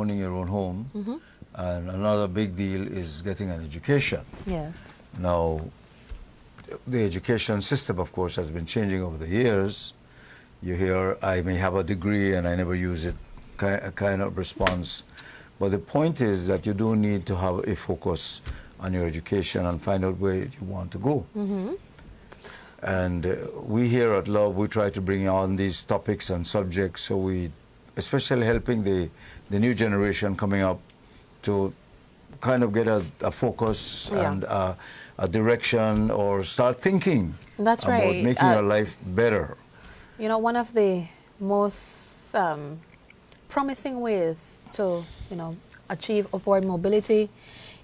owning your own home. And another big deal is getting an education. Yes. Now, the education system, of course, has been changing over the years. You hear, I may have a degree and I never use it, kind of response. But the point is that you do need to have a focus on your education and find out where you want to go. And we here at Love, we try to bring on these topics and subjects, so we, especially helping the new generation coming up to kind of get a focus and a direction, or start thinking That's about right. making your life better. You know, one of the most promising ways to, achieve upward mobility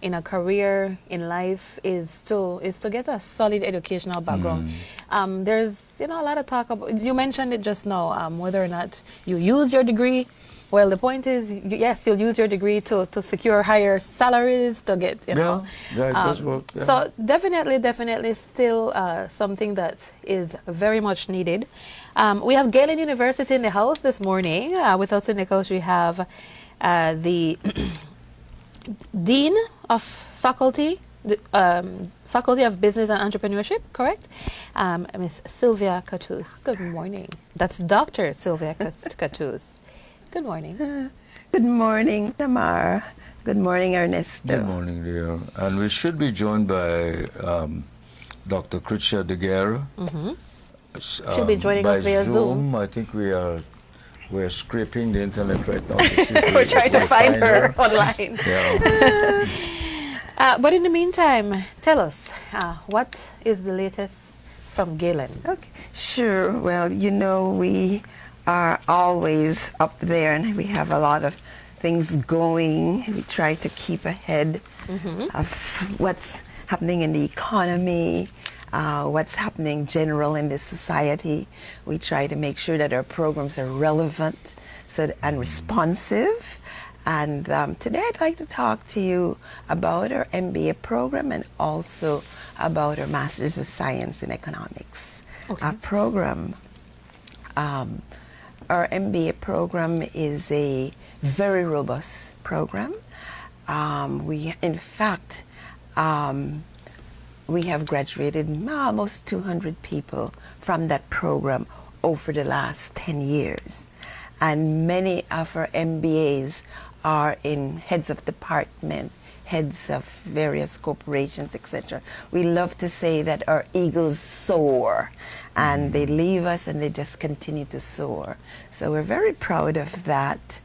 in a career, in life, is to get a solid educational background. There's, a lot of talk about, you mentioned it just now, whether or not you use your degree. Well, the point is, yes, you'll use your degree to secure higher salaries, to get, it does work. Yeah. So definitely still something that is very much needed. We have Galen University in the house this morning. With us in the coach, we have the Dean of Faculty, Faculty of Business and Entrepreneurship, correct? Miss Sylvia Cattouse. Good morning. That's Dr. Sylvia Cattouse. Good morning. Good morning, Tamar. Good morning, Ernesto. Good morning, dear. And we should be joined by Dr. Kristcha DeGuerre. Should be joining us via Zoom. I think we're scraping the internet right now to see if we're trying to find her online. Yeah. But in the meantime, tell us, what is the latest from Galen? Okay, sure. Well, we are always up there, and we have a lot of things going. We try to keep ahead of what's happening in the economy, what's happening general in the society. We try to make sure that our programs are relevant and responsive. And today I'd like to talk to you about our MBA program and also about our Masters of Science in Economics. Okay. Our MBA program is a very robust program. We have graduated almost 200 people from that program over the last 10 years. And many of our MBAs are in heads of department, heads of various corporations, etc. We love to say that our eagles soar, and they leave us and they just continue to soar. So we're very proud of that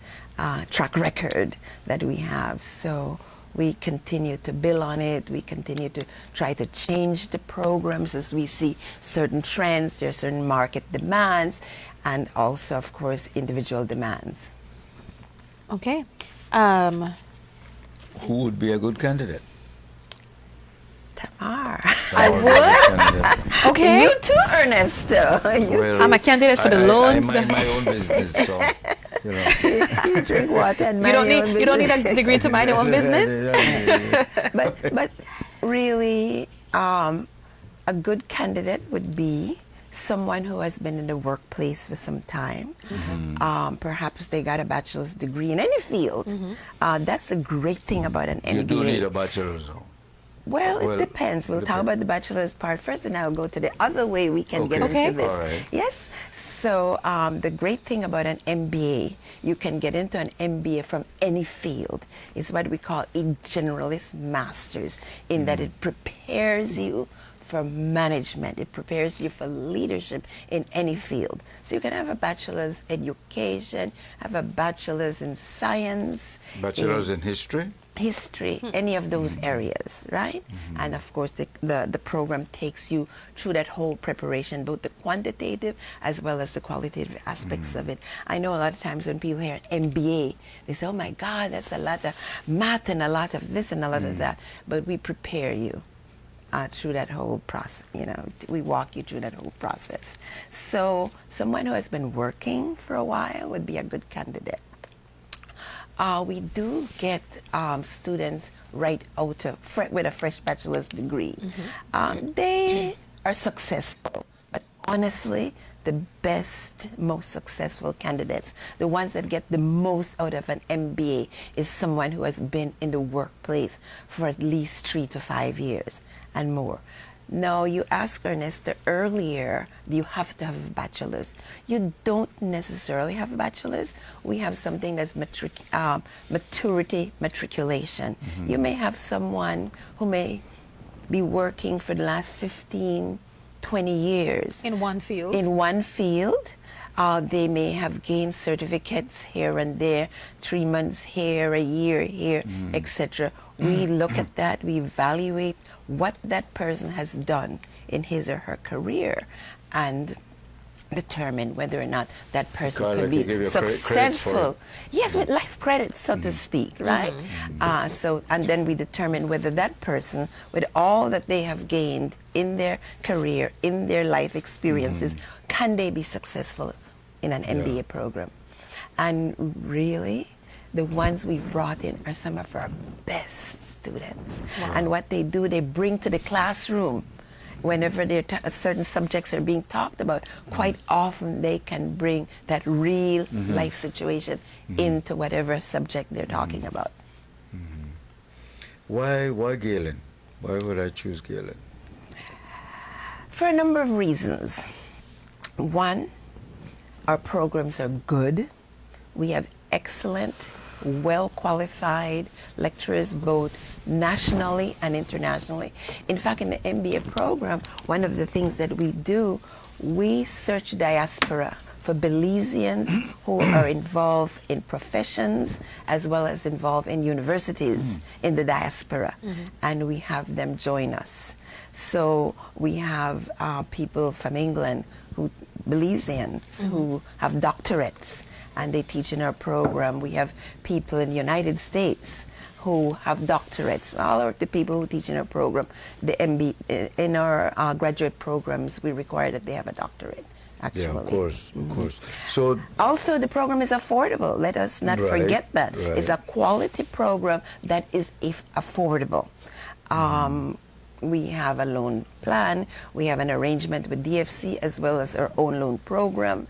track record that we have. So we continue to build on it. We continue to try to change the programs as we see certain trends. There are certain market demands, and also, of course, individual demands. Okay. Who would be a good candidate? Tamar. I would? Okay. You too, Ernesto. Well, I'm a candidate for the loans. I mind my own business, so, You drink water and mind your own business. You don't need a degree to mind your own business? But really, a good candidate would be someone who has been in the workplace for some time. Perhaps they got a bachelor's degree in any field. That's a great thing about an MBA. You do need a bachelor's, though. Well, it depends. We'll talk about the bachelor's part first, and I'll go to the other way we can get into this. All right. Yes. So the great thing about an MBA, you can get into an MBA from any field. It's what we call a generalist master's, in that it prepares you for management. It prepares you for leadership in any field. So you can have a bachelor's education, have a bachelor's in science. Bachelor's in history? History, any of those areas, right? And of course, the program takes you through that whole preparation, both the quantitative as well as the qualitative aspects of it. I know a lot of times when people hear MBA, they say, oh my God, that's a lot of math and a lot of this and a lot of that. But we prepare you through that whole process. We walk you through that whole process. So someone who has been working for a while would be a good candidate. We do get students right out with a fresh bachelor's degree. They are successful, but honestly, the best, most successful candidates, the ones that get the most out of an MBA, is someone who has been in the workplace for at least 3 to 5 years and more. Now, you asked Ernesta earlier, do you have to have a bachelor's? You don't necessarily have a bachelor's. We have something that's maturity matriculation. You may have someone who may be working for the last 15, 20 years. In one field? In one field. They may have gained certificates here and there, 3 months here, a year here, etc. We look at that, we evaluate what that person has done in his or her career and determine whether or not that person could be successful. Yes, with life credits, so to speak, right? And then we determine whether that person, with all that they have gained in their career, in their life experiences, can they be successful in an MBA program? And really, the ones we've brought in are some of our best students. And what they do, they bring to the classroom. Whenever certain subjects are being talked about, quite often they can bring that real life situation into whatever subject they're talking about. Why Galen? Why would I choose Galen? For a number of reasons. One, our programs are good. We have excellent, well-qualified lecturers both nationally and internationally. In fact, in the MBA program, one of the things that we do, we search diaspora for Belizeans who are involved in professions as well as involved in universities in the diaspora, and we have them join us. So we have people from England, Belizeans, who have doctorates, and they teach in our program. We have people in the United States who have doctorates. All of the people who teach in our program, in our graduate programs, we require that they have a doctorate, actually. Yeah, of course, of course. So also, the program is affordable. Let us not forget that. It's a quality program that is affordable. We have a loan plan. We have an arrangement with DFC as well as our own loan program.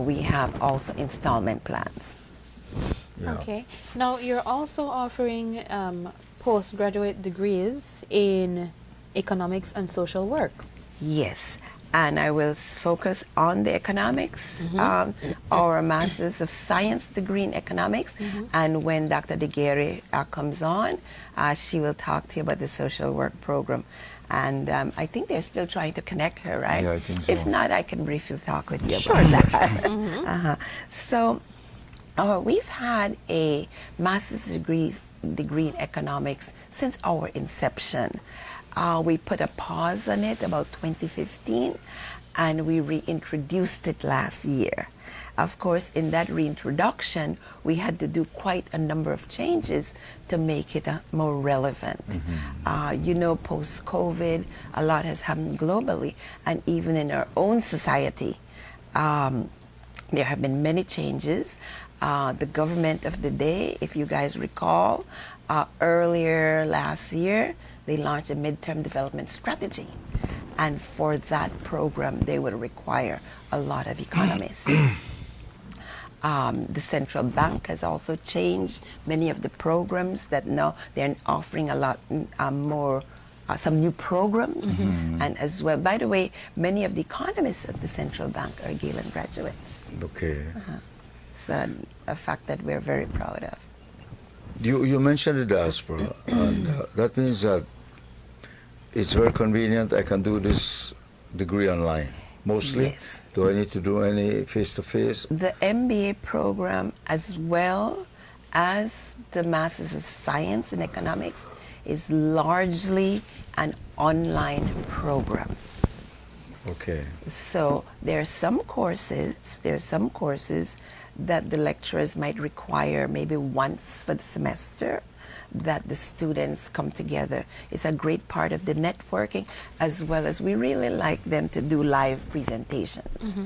We have also installment plans. Yeah. Okay. Now, you're also offering postgraduate degrees in economics and social work. Yes. And I will focus on the economics, our Masters of Science degree in economics. And when Dr. DeGuerre comes on, she will talk to you about the social work program. And I think they're still trying to connect her, right? Yeah, I think so. If not, I can briefly talk with you about that. So we've had a Master's degree in economics since our inception. We put a pause on it about 2015, and we reintroduced it last year. Of course, in that reintroduction, we had to do quite a number of changes to make it more relevant. Post-COVID, a lot has happened globally, and even in our own society, there have been many changes. The government of the day, if you guys recall, earlier last year, they launched a midterm development strategy. And for that program, they would require a lot of economists. The central bank has also changed many of the programs that now they're offering a lot more, some new programs. And as well, by the way, many of the economists at the central bank are Galen graduates. Okay. So a fact that we're very proud of. You mentioned the diaspora, and that means that it's very convenient. I can do this degree online, mostly. Yes. Do I need to do any face-to-face? The MBA program, as well as the Masters of Science in Economics, is largely an online program. Okay. So there are some courses that the lecturers might require maybe once for the semester, that the students come together. It's a great part of the networking, as well as we really like them to do live presentations.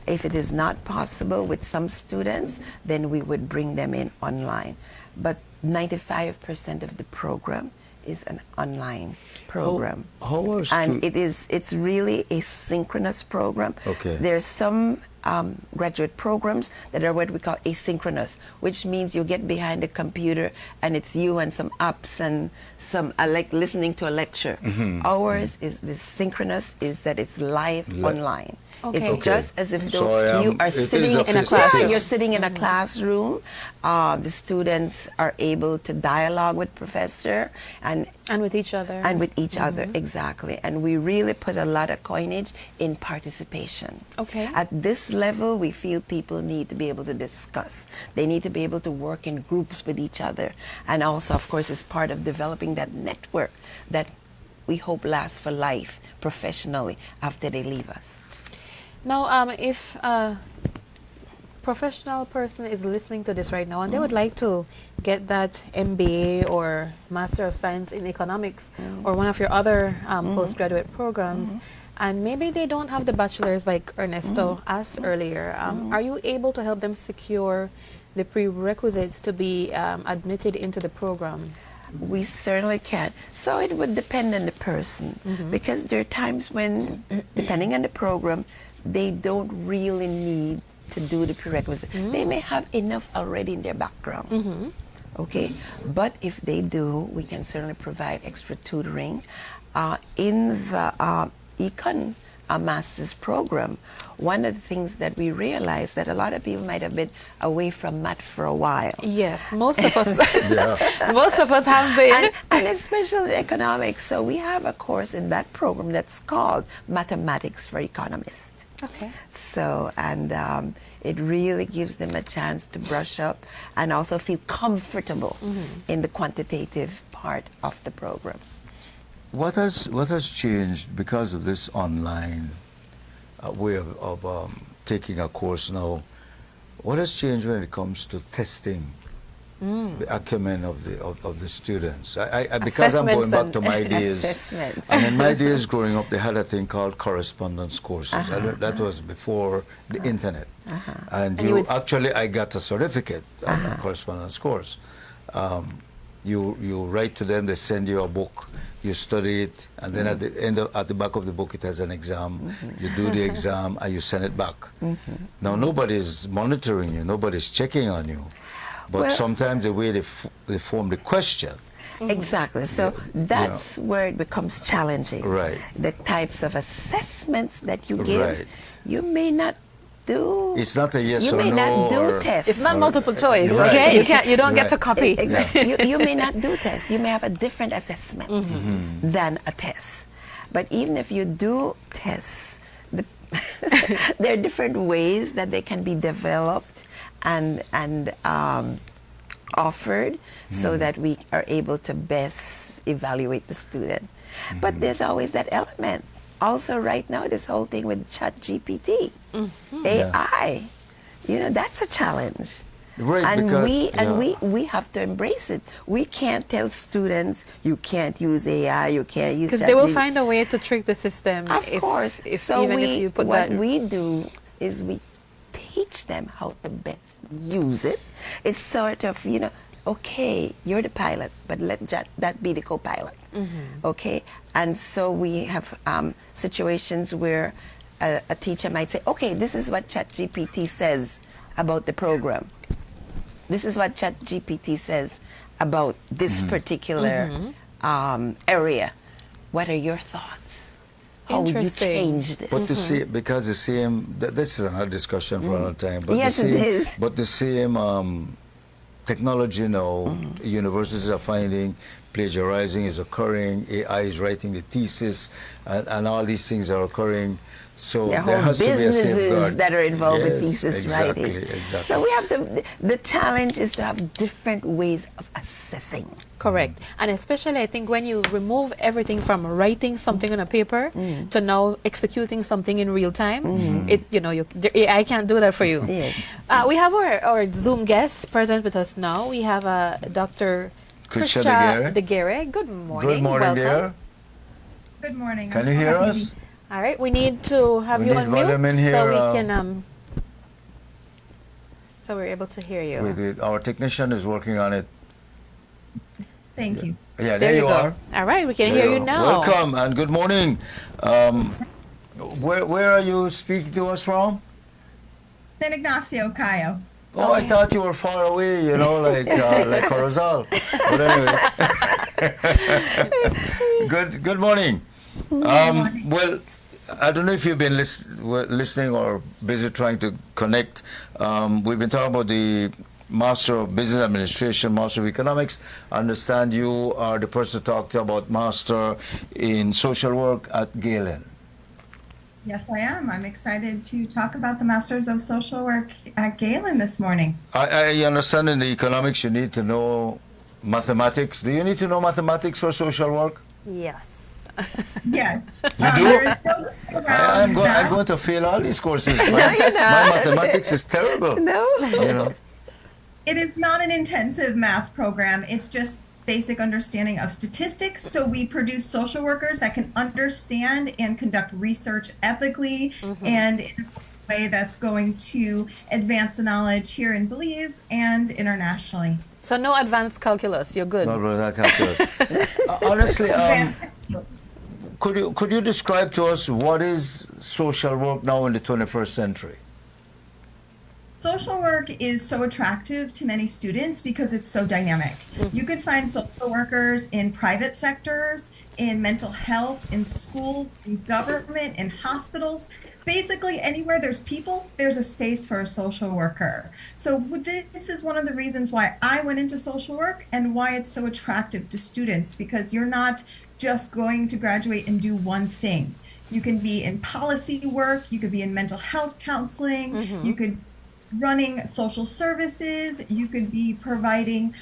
If it is not possible with some students, then we would bring them in online. But 95% of the program is an online program. How are And it's really a synchronous program. Okay. There's some graduate programs that are what we call asynchronous, which means you get behind a computer and it's you and some apps and some like listening to a lecture. Ours is the synchronous, is that it's live online. Okay. It's Okay. just as if So though you are it sitting is a in a face-to-face. classroom. Yeah, you're sitting in a classroom. The students are able to dialogue with professor and with each other. with each other, exactly. And we really put a lot of coinage in participation. Okay. At this level, we feel people need to be able to discuss. They need to be able to work in groups with each other. And also, of course, it's part of developing that network that we hope lasts for life professionally after they leave us. Now, if a professional person is listening to this right now and they would like to get that MBA or Master of Science in Economics or one of your other postgraduate programs, and maybe they don't have the bachelor's like Ernesto asked earlier, are you able to help them secure the prerequisites to be admitted into the program? We certainly can. So it would depend on the person, because there are times when, depending on the program, they don't really need to do the prerequisite. They may have enough already in their background. Okay, but if they do, we can certainly provide extra tutoring. In the Econ Master's program, one of the things that we realized that a lot of people might have been away from math for a while. Yes, most of us, most of us have been. And especially economics. So we have a course in that program that's called Mathematics for Economists. Okay. So, and it really gives them a chance to brush up and also feel comfortable in the quantitative part of the program. What has changed because of this online way of taking a course now? What has changed when it comes to testing the acumen of the students? Because I'm going back to my days, Assessments. and in my days growing up, they had a thing called correspondence courses. That was before the internet, and I got a certificate on a correspondence course. You write to them, they send you a book, you study it, and then at the back of the book it has an exam. You do the exam and you send it back. Now nobody's monitoring you, nobody's checking on you, but sometimes the way they form the question. Exactly. So that's where it becomes challenging. Right. The types of assessments that you give, Right. you may not do. It's not a yes or no. You may not do or- tests. It's not multiple choice, Right. okay? You don't get to copy. Exactly. You may not do tests. You may have a different assessment than a test. But even if you do tests, there are different ways that they can be developed and offered so that we are able to best evaluate the student. But there's always that element. Also, right now, this whole thing with ChatGPT, AI, that's a challenge. Right, And because, we have to embrace it. We can't tell students you can't use AI, you can't use Because they will find a way to trick the system. Of course. So even if you put what that. we do is we teach them how to best use it. It's sort of, okay, you're the pilot, but let that be the co-pilot. Okay? And so we have situations where a teacher might say, okay, this is what ChatGPT says about the program. This is what ChatGPT says about this particular area. What are your thoughts? How would you Interesting. change this? But because the same, this is another discussion for another time. But Yes, the same, it is. But the same technology now, universities are finding plagiarizing is occurring, AI is writing the thesis, and all these things are occurring. So There are there whole has to be a businesses safeguard. that are involved with Yes, thesis writing. Exactly. So we have the challenge is to have different ways of assessing. Correct. And especially, I think, when you remove everything from writing something on a paper to now executing something in real time, the AI can't do that for you. Yes. We have our Zoom guest present with us now. We have Dr. Kristcha Kristcha DeGuerre. Good morning. Good morning, Welcome. dear. Good morning. Can you hear us? All right, we need to have We you need on volume mute in here, so we can so we're able to hear you. Our technician is working on it. Thank you. Yeah, there you go. are. All right, we can There hear you you are. now. Welcome and good morning. Where are you speaking to us from? San Ignacio, Cayo. Oh, I thought you were far away, you know, like Corozal. But anyway. Good morning. Well, I don't know if you've been listening or busy trying to connect. We've been talking about the Master of Business Administration, Master of Economics. I understand you are the person to talk to about Master in Social Work at Galen. Yes, I am. I'm excited to talk about the Masters of Social Work at Galen this morning. I understand in the economics you need to know mathematics. Do you need to know mathematics for social work? Yes. Yes. You do? There is no way around that. I'm going to fail all these courses. you're My not. mathematics is terrible. No. You know. It is not an intensive math program. It's just basic understanding of statistics. So we produce social workers that can understand and conduct research ethically and in a way that's going to advance the knowledge here in Belize and internationally. So no advanced calculus. You're good. Not really that calculus. Honestly, could you describe to us what is social work now in the 21st century? Social work is so attractive to many students because it's so dynamic. You can find social workers in private sectors, in mental health, in schools, in government, in hospitals. Basically, anywhere there's people, there's a space for a social worker. So this is one of the reasons why I went into social work and why it's so attractive to students, because you're not just going to graduate and do one thing. You can be in policy work, you could be in mental health counseling, you could running social services, you could be providing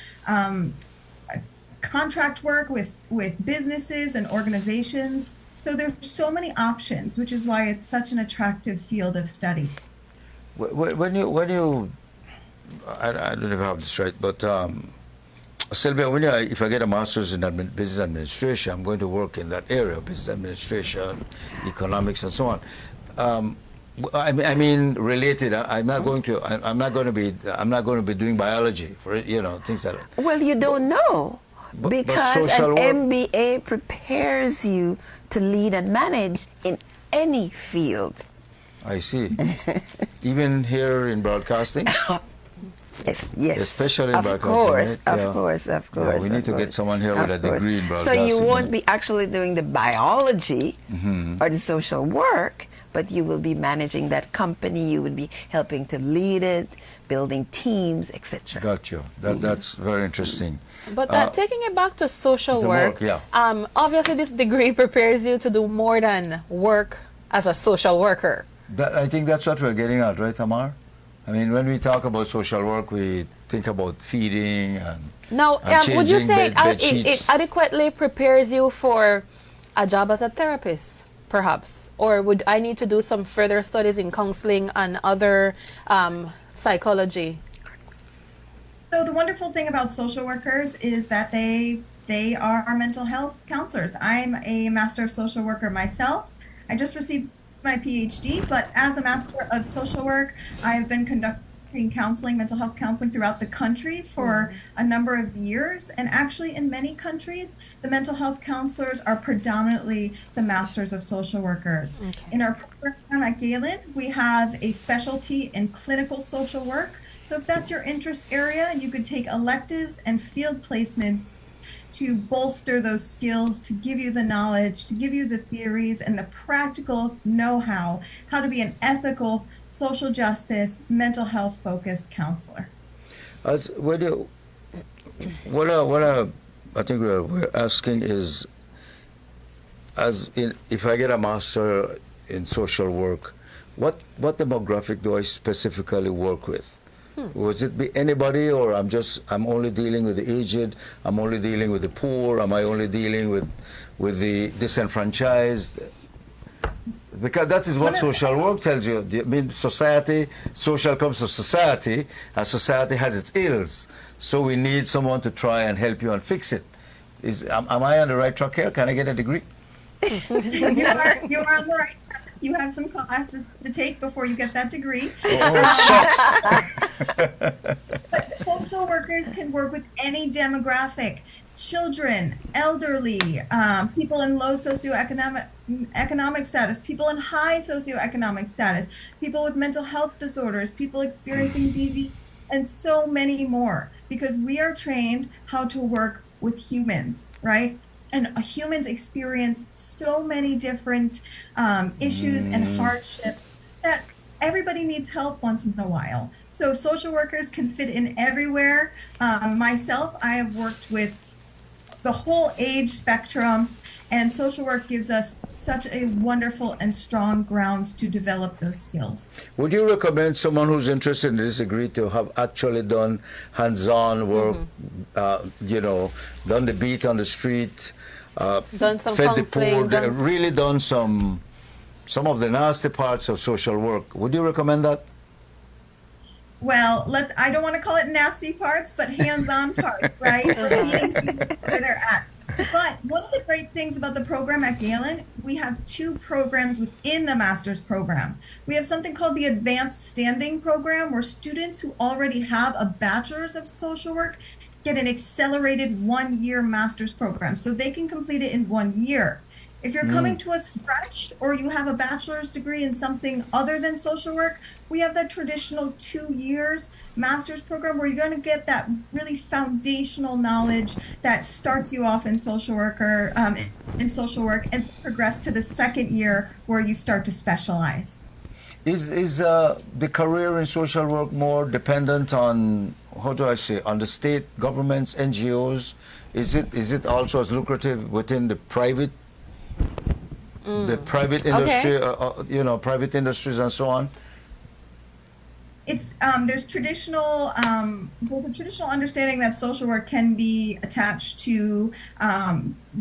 contract work with businesses and organizations. So there's so many options, which is why it's such an attractive field of study. When you I don't know if I have this right, but Sylvia, if I get a master's in business administration, I'm going to work in that area, business administration, economics, and so on. I mean, related. I'm not going to be doing biology for things like that. Well, you don't know, because an social work, MBA prepares you to lead and manage in any field. I see. Even here in broadcasting. Yes. Especially in of broadcasting. Course, right? of course. Yeah, we need to get someone here with a degree in broadcasting. So you won't be actually doing the biology or the social work, but you will be managing that company. You will be helping to lead it, building teams, etc. Got you. That's very interesting. But taking it back to social the work, yeah. Obviously this degree prepares you to do more than work as a social worker. I think that's what we're getting at, right, Tamar? I mean, when we talk about social work, we think about feeding and Now, changing would you say bed it sheets. adequately prepares you for a job as a therapist, perhaps? Or would I need to do some further studies in counseling and other psychology? So the wonderful thing about social workers is that they are mental health counselors. I'm a Master of Social Worker myself. I just received my PhD, but as a Master of Social Work, I've been conducting counseling, mental health counseling throughout the country for a number of years. And actually in many countries, the mental health counselors are predominantly the Masters of Social Workers. Okay. In our program at Galen, we have a specialty in clinical social work. So if that's your interest area, you could take electives and field placements to bolster those skills, to give you the knowledge, to give you the theories and the practical know-how, how to be an ethical, social justice, mental health focused counselor. I think we're asking is, if I get a master in social work, what demographic do I specifically work with? Would it be anybody, or I'm only dealing with the aged, I'm only dealing with the poor, am I only dealing with the disenfranchised? Because that is what social work tells you. I mean, social comes to society, and society has its ills. So we need someone to try and help you and fix it. Am I on the right track here? Can I get a degree? You are on the right track. You have some classes to take before you get that degree. Oh, shucks. But social workers can work with any demographic. children, elderly, people in low socioeconomic status, people in high socioeconomic status, people with mental health disorders, people experiencing DV, and so many more, because we are trained how to work with humans, right? And humans experience so many different issues and hardships that everybody needs help once in a while. So social workers can fit in everywhere. Myself, I have worked with the whole age spectrum, and social work gives us such a wonderful and strong grounds to develop those skills. Would you recommend someone who's interested in this degree to have actually done hands-on work, done the beat on the street, done some fed the counseling, poor, really done some of the nasty parts of social work? Would you recommend that? Well, I don't want to call it nasty parts, but hands-on parts, right? For meeting people where they're at. But one of the great things about the program at Galen, we have 2 programs within the master's program. We have something called the Advanced Standing Program, where students who already have a bachelor's of social work get an accelerated 1-year master's program, so they can complete it in 1 year. If you're coming to us fresh, or you have a bachelor's degree in something other than social work, we have that traditional 2 years master's program where you're going to get that really foundational knowledge that starts you off in social work and progress to the 2nd year where you start to specialize. Is the career in social work more dependent on, how do I say, on the state governments, NGOs? Is it also as lucrative within the private industry, private industries and so on? It's there's a traditional understanding that social work can be attached to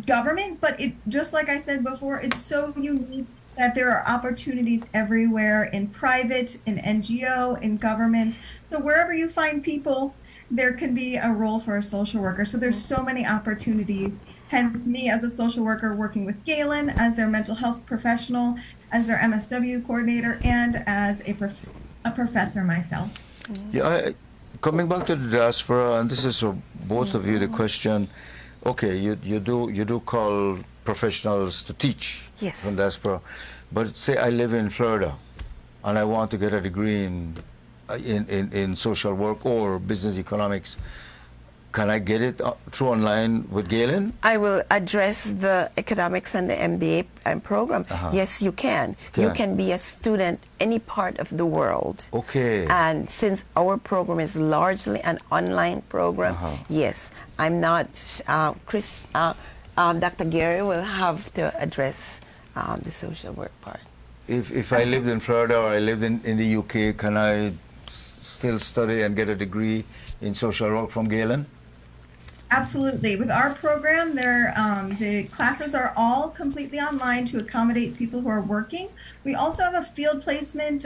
government, but it, just like I said before, it's so unique that there are opportunities everywhere, in private, in NGO, in government. So wherever you find people, there can be a role for a social worker. So there's so many opportunities. Hence me as a social worker working with Galen as their mental health professional, as their MSW coordinator, and as a professor myself. Yeah, coming back to the diaspora, and this is for both of you the question. Okay, you do call professionals to teach from diaspora, but say I live in Florida and I want to get a degree in social work or business economics. Can I get it through online with Galen? I will address the economics and the MBA program. Yes, you can. You can be a student any part of the world. Okay. And since our program is largely an online program, yes, I'm not. Dr. Gary will have to address the social work part. If I lived in Florida or I lived in the UK, can I still study and get a degree in social work from Galen? Absolutely. With our program, the classes are all completely online to accommodate people who are working. We also have a field placement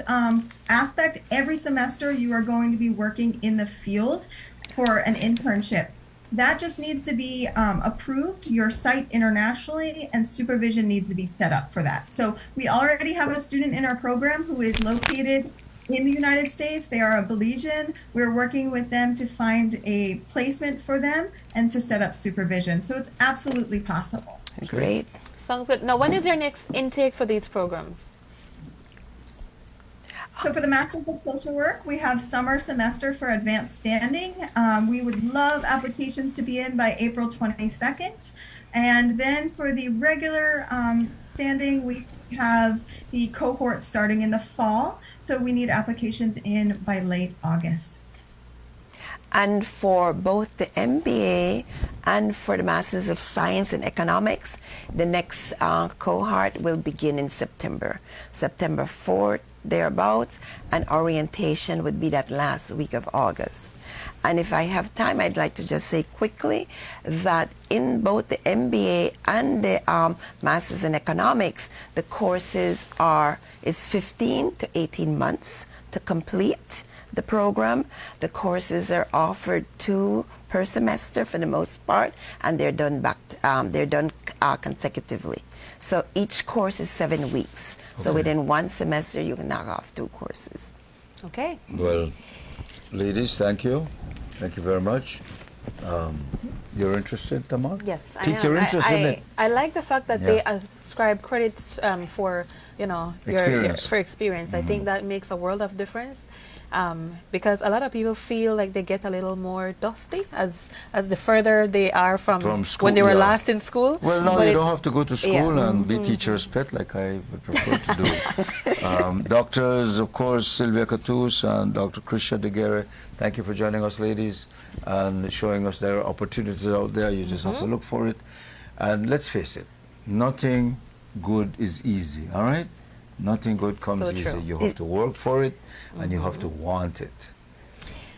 aspect. Every semester, you are going to be working in the field for an internship. That just needs to be approved, your site internationally, and supervision needs to be set up for that. So we already have a student in our program who is located in the United States. They are a Belizean. We're working with them to find a placement for them and to set up supervision. So it's absolutely possible. Great. Sounds good. Now, when is your next intake for these programs? So for the Master's of Social Work, we have summer semester for advanced standing. We would love applications to be in by April 22nd. And then for the regular standing, we have the cohort starting in the fall. So we need applications in by late August. And for both the MBA and for the Masters of Science in Economics, the next cohort will begin in September 4th, thereabouts, and orientation would be that last week of August. And if I have time, I'd like to just say quickly that in both the MBA and the Masters in Economics, the courses is 15 to 18 months to complete the program. The courses are offered 2 per semester for the most part, and they're done consecutively. So each course is 7 weeks. Okay. So within one semester, you can knock off 2 courses. Okay. Well, ladies, thank you. Thank you very much. You're interested, Tamar? Yes, Pique I am. your interest in it. I like the fact that Yeah. they ascribe credits for your Experience. for experience. I think that makes a world of difference, because a lot of people feel like they get a little more dusty as the further they are from school, when they were yeah. last in school. Well, no, But you it- don't have to go to school and be teacher's pet like I would prefer to do. Doctors, of course, Sylvia Cattouse and Dr. Kristcha DeGuerre, thank you for joining us, ladies, and showing us there are opportunities out there. You just have to look for it. And let's face it, nothing good is easy, all right? Nothing good comes So easy. true. You have to work for it, and you have to want it.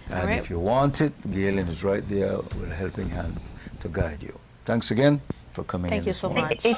And right. if you want it, Galen is right there with a helping hand to guide you. Thanks again for coming in Thank you this so morning. much. It's